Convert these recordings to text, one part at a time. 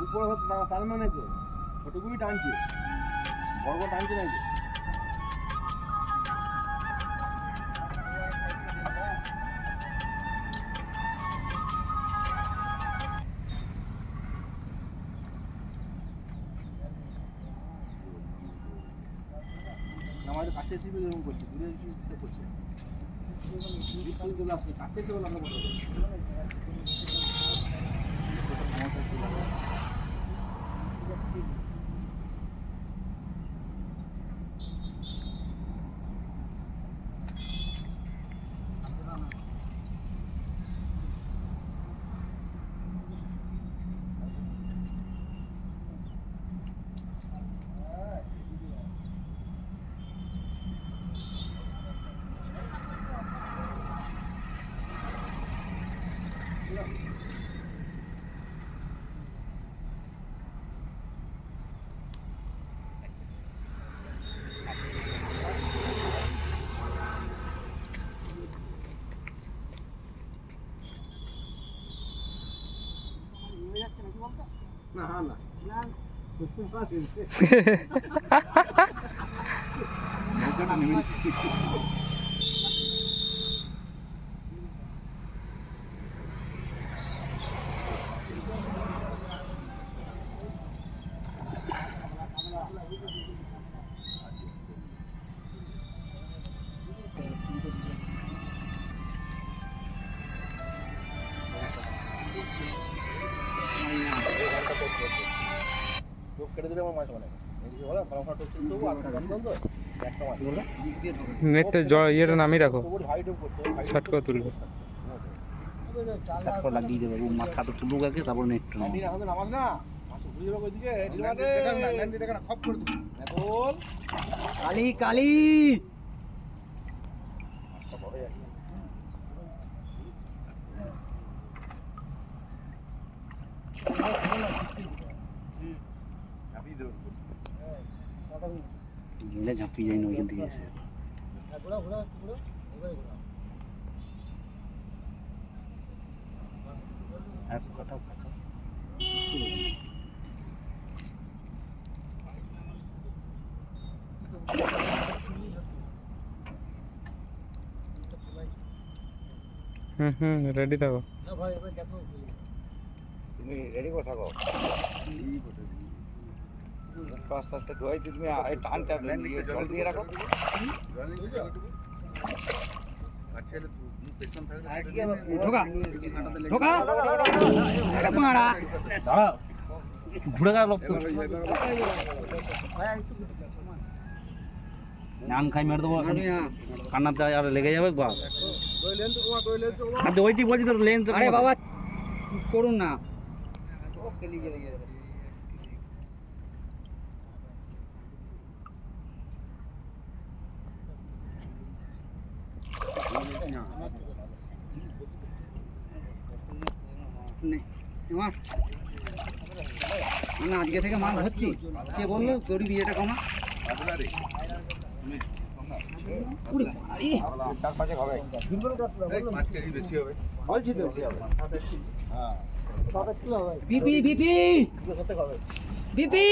উপরে তার মানে তো ছোটগুলি টানছে, বড় বড় টানছে নাকি? আমাদের কাছে এসে এরকম করছে, দূরে এসে করছে, কাছে এসে আমরা কথা না না নেটটা ইয়েটা নামিয়ে রাখো, শর্ট করে তুলবে। লাগিয়ে দেবে মাথা তো তুলুক আগে, তারপর নেট কালি কালি ঝাঁপিয়ে যায় না ওইখান থেকে এসে। রেডি থাকো। তুমি রেডি করে থাকো, আস্তে আস্তে ধোয়াই তুমি টানটা জল দিয়ে রাখো। ঘুরে গেল নান খাই মেরে দেবো, কান্নাতে আর লেগে যাবে। বাস ওইটি বলছি তো লেন্স। আরে বাবা করুন না, আজকে থেকে মাছ ধরছি। কে বললো তোর বিয়েটা কমা? বিপি বিপি বিপি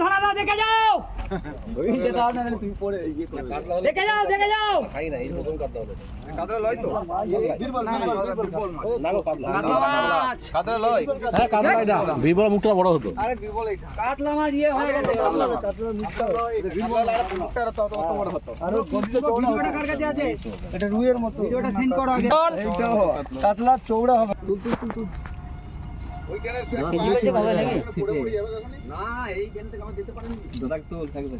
ধরা দাও, দেখে যাও, তুমি পরে দেখে যাও, দেখে যাও। বীরবল মুখটা বড় হতো। কাতলা মাছ ইয়ে হয়ে গেছে, এটা রুইয়ের মতো। ভিডিওটা সেন্ড করো আগে, কাতলা চৌড়া হবে। না এই গেম থেকে আমার দিতে পারেন দাদা তো থাকবে।